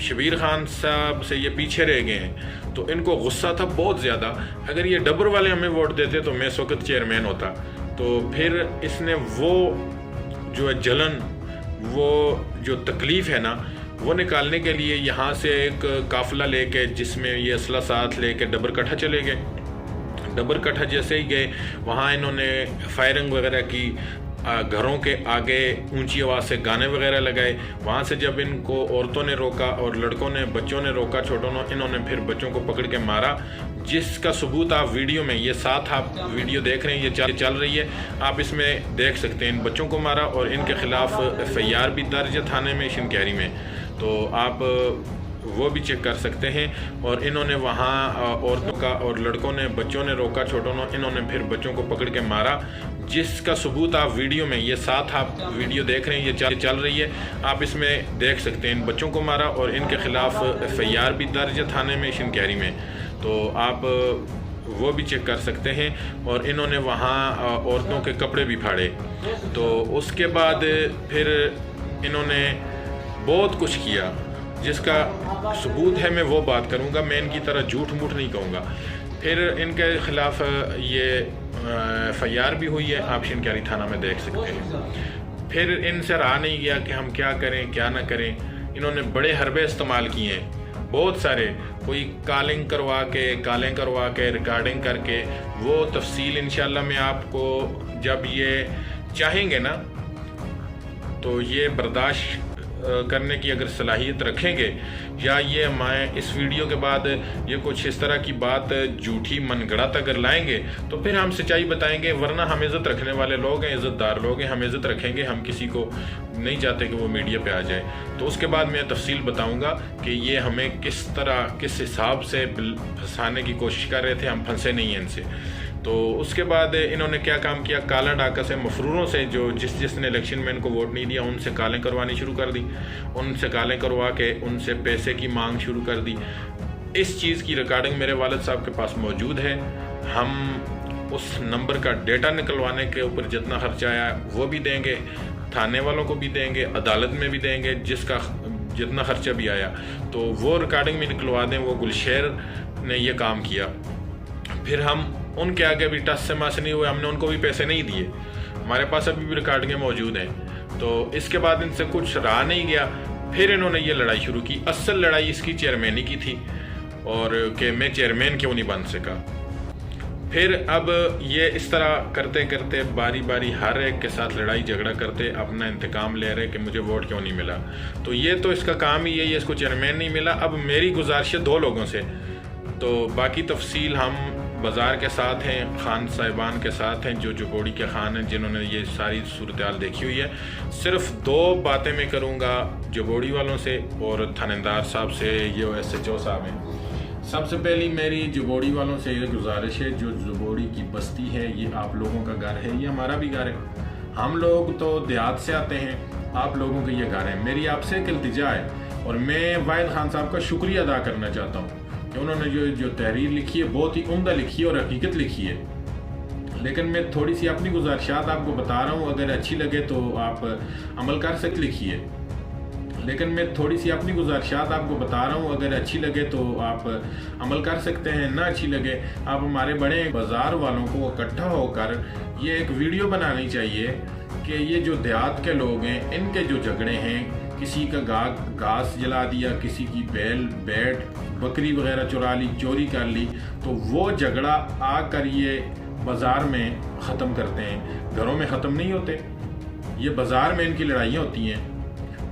شبیر خان صاحب سے یہ پیچھے رہ گئے ہیں تو ان کو غصہ تھا بہت زیادہ. اگر یہ ڈبر والے ہمیں ووٹ دیتے تو میں اس وقت چیئرمین ہوتا. تو پھر اس نے وہ جو جلن، وہ جو تکلیف ہے نا، وہ نکالنے کے لیے یہاں سے ایک قافلہ لے کے، جس میں یہ اسلحہ ساتھ لے کے ڈبر کٹھا چلے گئے. ڈبر کٹھا جیسے ہی گئے وہاں انہوں نے فائرنگ وغیرہ کی، گھروں کے آگے اونچی آواز سے گانے وغیرہ لگائے. وہاں سے جب ان کو عورتوں نے روکا اور لڑکوں نے، بچوں نے روکا، چھوٹوں نے، انہوں نے پھر بچوں کو پکڑ کے مارا، جس کا ثبوت آپ ویڈیو میں، یہ ساتھ آپ ویڈیو دیکھ رہے ہیں، یہ چل رہی ہے، آپ اس میں دیکھ سکتے ہیں. ان بچوں کو مارا اور ان کے خلاف FIR بھی درج ہے تھانے میں شنکیری میں، تو آپ وہ بھی چیک کر سکتے ہیں. اور انہوں نے وہاں عورتوں کا اور لڑکوں نے، بچوں نے روکا، چھوٹوں نے، انہوں نے پھر بچوں کو پکڑ کے مارا، جس کا ثبوت آپ ویڈیو میں، یہ ساتھ آپ ویڈیو دیکھ رہے ہیں، یہ چل رہی ہے، آپ اس میں دیکھ سکتے ہیں. ان بچوں کو مارا اور ان کے خلاف FIR بھی درج ہے تھانے میں شنکیری میں، تو آپ وہ بھی چیک کر سکتے ہیں. اور انہوں نے وہاں عورتوں کے کپڑے بھی پھاڑے. تو اس کے بعد پھر انہوں نے بہت کچھ کیا جس کا ثبوت ہے، میں وہ بات کروں گا، میں ان کی طرح جھوٹ موٹ نہیں کہوں گا. پھر ان کے خلاف یہ FIR بھی ہوئی ہے، آپ شنکیری تھانہ میں دیکھ سکتے ہیں. پھر ان سے رہا نہیں گیا کہ ہم کیا کریں کیا نہ کریں. انہوں نے بڑے حربے استعمال کیے ہیں، بہت سارے، کوئی کالنگ کروا کے ریکارڈنگ کر کے. وہ تفصیل انشاءاللہ میں آپ کو جب یہ چاہیں گے نا تو یہ برداشت کرنے کی اگر صلاحیت رکھیں گے، یا یہ میں اس ویڈیو کے بعد یہ کچھ اس طرح کی بات جھوٹی من گڑت اگر لائیں گے تو پھر ہم سچائی بتائیں گے. ورنہ ہم عزت رکھنے والے لوگ ہیں، عزت دار لوگ ہیں، ہم عزت رکھیں گے. ہم کسی کو نہیں چاہتے کہ وہ میڈیا پہ آ جائے. تو اس کے بعد میں تفصیل بتاؤں گا کہ یہ ہمیں کس طرح، کس حساب سے پھنسانے کی کوشش کر رہے تھے. ہم پھنسے نہیں ہیں ان سے. تو اس کے بعد انہوں نے کیا کام کیا، کالا ڈاکہ سے، مفروروں سے، جو جس نے الیکشن میں ان کو ووٹ نہیں دیا ان سے کالیں کروانی شروع کر دی. ان سے کالیں کروا کے ان سے پیسے کی مانگ شروع کر دی. اس چیز کی ریکارڈنگ میرے والد صاحب کے پاس موجود ہے. ہم اس نمبر کا ڈیٹا نکلوانے کے اوپر جتنا خرچہ آیا وہ بھی دیں گے، تھانے والوں کو بھی دیں گے، عدالت میں بھی دیں گے، جس کا جتنا خرچہ بھی آیا. تو وہ ریکارڈنگ بھی نکلوا دیں. وہ گلشیر نے یہ کام کیا. پھر ہم ان کے آگے بھی ٹس سے مس نہیں ہوئے، ہم نے ان کو بھی پیسے نہیں دیے. ہمارے پاس ابھی بھی ریکارڈنگیں موجود ہیں. تو اس کے بعد ان سے کچھ رہا نہیں گیا. پھر انہوں نے یہ لڑائی شروع کی. اصل لڑائی اس کی چیئرمینی کی تھی، اور کہ میں چیئرمین کیوں نہیں بن سکا. پھر اب یہ اس طرح کرتے کرتے باری باری ہر ایک کے ساتھ لڑائی جھگڑا کرتے اپنا انتقام لے رہے کہ مجھے ووٹ کیوں نہیں ملا. تو یہ تو اس کا کام ہی ہے، یہ اس کو چیئرمین نہیں ملا. اب میری گزارش ہے 2 لوگوں سے. تو باقی تفصیل ہم بازار کے ساتھ ہیں، خان صاحبان کے ساتھ ہیں، جو جبوڑی کے خان ہیں، جنہوں نے یہ ساری صورتحال دیکھی ہوئی ہے. صرف 2 باتیں میں کروں گا جبوڑی والوں سے اور تھاندار صاحب سے، یہ SHO صاحب ہیں. سب سے پہلی میری جبوڑی والوں سے یہ گزارش ہے، جو جبوڑی کی بستی ہے یہ آپ لوگوں کا گھر ہے، یہ ہمارا بھی گھر ہے. ہم لوگ تو دیہات سے آتے ہیں، آپ لوگوں کے یہ گھر ہے. میری آپ سے ایک التجا ہے، اور میں واحد خان صاحب کا شکریہ ادا کرنا چاہتا ہوں کہ انہوں نے جو تحریر لکھی ہے بہت ہی عمدہ لکھی ہے اور حقیقت لکھی ہے. لیکن میں تھوڑی سی اپنی گزارشات آپ کو بتا رہا ہوں، اگر اچھی لگے تو آپ عمل کر سکتے. لکھیے. لیکن میں تھوڑی سی اپنی گزارشات آپ کو بتا رہا ہوں، اگر اچھی لگے تو آپ عمل کر سکتے ہیں، نہ اچھی لگے آپ ہمارے بڑے بازار والوں کو اکٹھا ہو کر یہ ایک ویڈیو بنانی چاہیے کہ یہ جو دیہات کے لوگ ہیں ان کے جو جھگڑے ہیں، کسی کا گھاس جلا دیا، کسی کی بیل بیٹ بکری وغیرہ چرا لی، چوری کر لی، تو وہ جھگڑا آ کر یہ بازار میں ختم کرتے ہیں. گھروں میں ختم نہیں ہوتے، یہ بازار میں ان کی لڑائیاں ہوتی ہیں.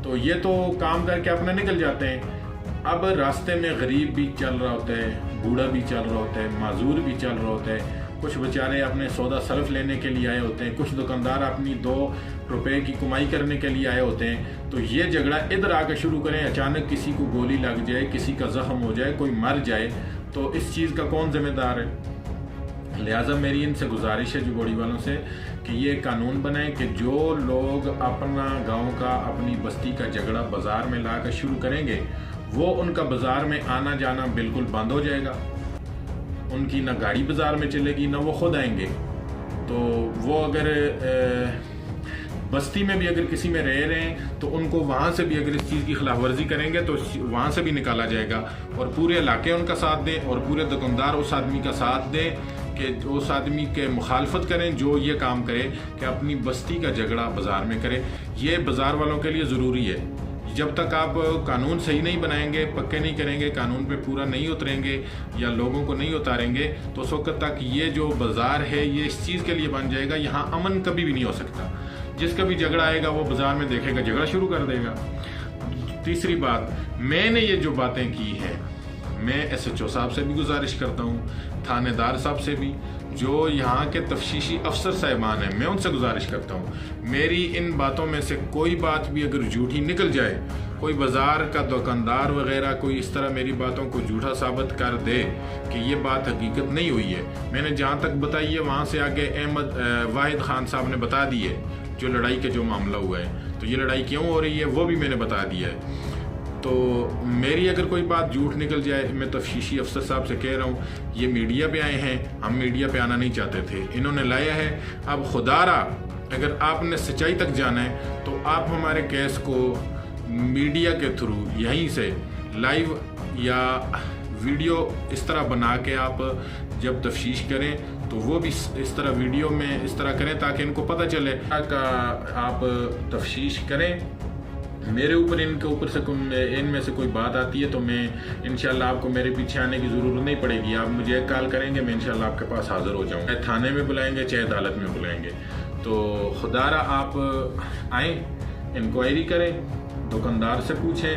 تو یہ تو کام کر کے اپنا نکل جاتے ہیں. اب راستے میں غریب بھی چل رہا ہوتا ہے، بوڑھا بھی چل رہا ہوتا ہے، معذور بھی چل رہا ہوتا ہے. کچھ بیچارے اپنے سودا صرف لینے کے لیے آئے ہوتے ہیں، کچھ دکاندار اپنی 2 روپے کی کمائی کرنے کے لیے آئے ہوتے ہیں. تو یہ جھگڑا ادھر آ کے شروع کریں، اچانک کسی کو گولی لگ جائے، کسی کا زخم ہو جائے، کوئی مر جائے، تو اس چیز کا کون ذمہ دار ہے؟ لہٰذا میری ان سے گزارش ہے جبوڑی والوں سے کہ یہ قانون بنائیں کہ جو لوگ اپنا گاؤں کا، اپنی بستی کا جھگڑا بازار میں لا کر شروع کریں گے، وہ ان کا بازار میں آنا جانا بالکل بند ہو جائے گا. ان کی نہ گاڑی بازار میں چلے گی، نہ وہ خود آئیں گے. تو وہ اگر بستی میں بھی اگر کسی میں رہ رہے ہیں تو ان کو وہاں سے بھی اگر اس چیز کی خلاف ورزی کریں گے تو وہاں سے بھی نکالا جائے گا، اور پورے علاقے ان کا ساتھ دیں اور پورے دکاندار اس آدمی کا ساتھ دیں کہ اس آدمی کے مخالفت کریں جو یہ کام کرے کہ اپنی بستی کا جھگڑا بازار میں کرے۔ یہ بازار والوں کے لیے ضروری ہے۔ جب تک آپ قانون صحیح نہیں بنائیں گے، پکے نہیں کریں گے، قانون پہ پورا نہیں اتریں گے یا لوگوں کو نہیں اتاریں گے تو اس وقت تک یہ جو بازار ہے یہ اس چیز کے لیے بن جائے گا، یہاں امن کبھی بھی نہیں ہو سکتا۔ جس کا بھی جھگڑا آئے گا وہ بازار میں دیکھے گا، جھگڑا شروع کر دے گا۔ تیسری بات، میں نے یہ جو باتیں کی ہیں، میں ایس ایچ او صاحب سے بھی گزارش کرتا ہوں، تھانے دار صاحب سے بھی، جو یہاں کے تفتیشی افسر صاحبان ہیں، میں ان سے گزارش کرتا ہوں میری ان باتوں میں سے کوئی بات بھی اگر جھوٹی نکل جائے، کوئی بازار کا دکاندار وغیرہ کوئی اس طرح میری باتوں کو جھوٹا ثابت کر دے کہ یہ بات حقیقت نہیں ہوئی ہے، میں نے جہاں تک بتائی ہے وہاں سے آگے واحد خان صاحب نے بتا دی ہے جو لڑائی کا جو معاملہ ہوا ہے، تو یہ لڑائی کیوں ہو رہی ہے وہ بھی میں نے بتا دیا ہے۔ تو میری اگر کوئی بات جھوٹ نکل جائے، میں تفتیشی افسر صاحب سے کہہ رہا ہوں یہ میڈیا پہ آئے ہیں، ہم میڈیا پہ آنا نہیں چاہتے تھے، انہوں نے لایا ہے، اب خدا را اگر آپ نے سچائی تک جانا ہے تو آپ ہمارے کیس کو میڈیا کے تھرو یہیں سے لائیو یا ویڈیو اس طرح بنا کے آپ جب تفتیش کریں تو وہ بھی اس طرح ویڈیو میں اس طرح کریں تاکہ ان کو پتہ چلے کہ آپ تفتیش کریں۔ میرے اوپر ان کے اوپر سے ان میں سے کوئی بات آتی ہے تو میں انشاءاللہ آپ کو میرے پیچھے آنے کی ضرورت نہیں پڑے گی، آپ مجھے ایک کال کریں گے، میں انشاءاللہ آپ کے پاس حاضر ہو جاؤں گا، چاہے تھانے میں بلائیں گے چاہے عدالت میں بلائیں گے۔ تو خدا را آپ آئیں، انکوائری کریں، دکاندار سے پوچھیں،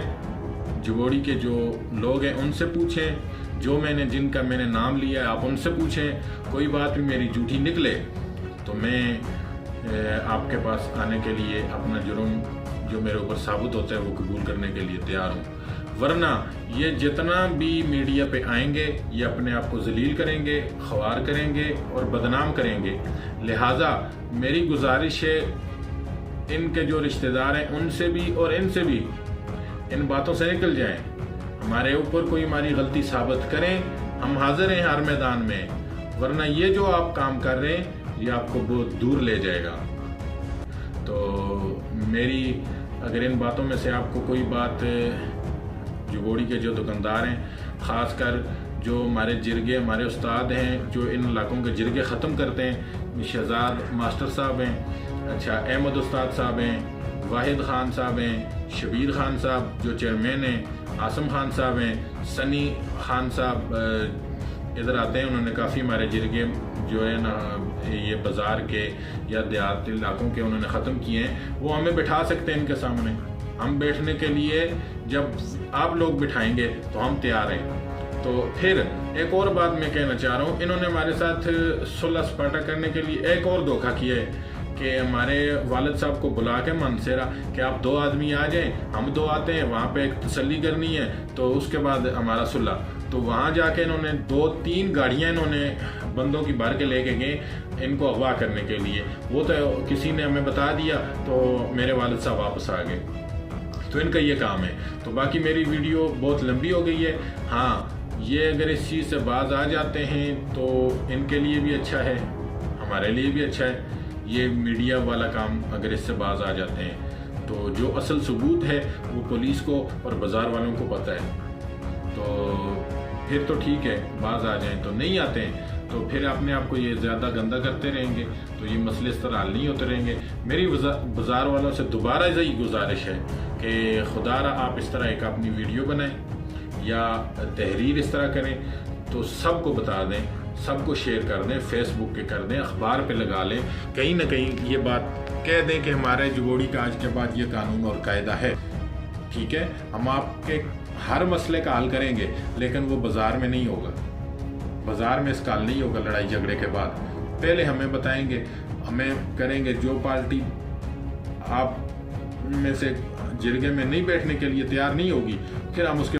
جبوڑی کے جو لوگ ہیں ان سے پوچھیں، جو جن کا میں نے نام لیا ہے آپ ان سے پوچھیں، کوئی بات بھی میری جھوٹی نکلے تو میں آپ کے پاس آنے کے لیے اپنا جرم جو میرے اوپر ثابت ہوتا ہے وہ قبول کرنے کے لیے تیار ہوں، ورنہ یہ جتنا بھی میڈیا پہ آئیں گے یہ اپنے آپ کو ذلیل کریں گے، خوار کریں گے اور بدنام کریں گے۔ لہٰذا میری گزارش ہے ان کے جو رشتہ دار ہیں ان سے بھی اور ان سے بھی ان باتوں سے نکل جائیں، ہمارے اوپر کوئی ہماری غلطی ثابت کریں، ہم حاضر ہیں ہر میدان میں، ورنہ یہ جو آپ کام کر رہے ہیں یہ آپ کو بہت دور لے جائے گا۔ تو میری اگر ان باتوں میں سے آپ کو کوئی بات جبوڑی کے جو دکاندار ہیں، خاص کر جو ہمارے جرگے ہمارے استاد ہیں جو ان علاقوں کے جرگے ختم کرتے ہیں، شہزاد ماسٹر صاحب ہیں، اچھا احمد استاد صاحب ہیں، واحد خان صاحب ہیں، شبیر خان صاحب جو چیئرمین ہیں، عاصم خان صاحب ہیں، سنی خان صاحب ادھر آتے ہیں، انہوں نے کافی ہمارے جرگے جو ہے نا یہ بازار کے یا دیہات علاقوں کے انہوں نے ختم کیے ہیں، وہ ہمیں بٹھا سکتے ہیں ان کے سامنے، ہم بیٹھنے کے لیے جب آپ لوگ بٹھائیں گے تو ہم تیار ہیں۔ تو پھر ایک اور بات میں کہنا چاہ رہا ہوں، انہوں نے ہمارے ساتھ صلح سپاٹا کرنے کے لیے ایک اور دھوکہ کیا ہے کہ ہمارے والد صاحب کو بلا کے منصیرہ کہ آپ 2 آدمی آ جائیں، ہم 2 آتے ہیں، وہاں پہ ایک تسلی کرنی ہے تو اس کے بعد ہمارا صلح۔ تو وہاں جا کے انہوں نے 2-3 گاڑیاں انہوں نے بندوں کی بھر کے لے کے گئے ان کو اغوا کرنے کے لیے، وہ تو کسی نے ہمیں بتا دیا تو میرے والد صاحب واپس آ گئے، تو ان کا یہ کام ہے۔ تو باقی میری ویڈیو بہت لمبی ہو گئی ہے، ہاں یہ اگر اس چیز سے باز آ جاتے ہیں تو ان کے لیے بھی اچھا ہے، ہمارے لیے بھی اچھا ہے، یہ میڈیا والا کام اگر اس سے باز آ جاتے ہیں تو جو اصل ثبوت ہے وہ پولیس کو اور بازار والوں کو پتہ ہے، تو پھر تو ٹھیک ہے، باز آ جائیں، تو نہیں آتے ہیں تو پھر اپنے آپ کو یہ زیادہ گندہ کرتے رہیں گے تو یہ مسئلے اس طرح حل نہیں ہوتے رہیں گے۔ میری بازار والوں سے دوبارہ یہی گزارش ہے کہ خدا را آپ اس طرح ایک اپنی ویڈیو بنائیں یا تحریر اس طرح کریں تو سب کو بتا دیں، سب کو شیئر کر دیں، فیس بک پہ کر دیں، اخبار پہ لگا لیں، کہیں نہ کہیں یہ بات کہہ دیں کہ ہمارے جبوڑی کا آج کے بعد یہ قانون اور قاعدہ ہے، ٹھیک ہے، ہم آپ کے ہر مسئلے کا حل کریں گے لیکن وہ بازار میں نہیں ہوگا، بازار میں اس کا حل نہیں ہوگا لڑائی جھگڑے کے بعد، پہلے ہمیں بتائیں گے، ہمیں کریں گے، جو پارٹی آپ میں سے جرگے میں نہیں بیٹھنے کے لیے تیار نہیں ہوگی پھر ہم اس کے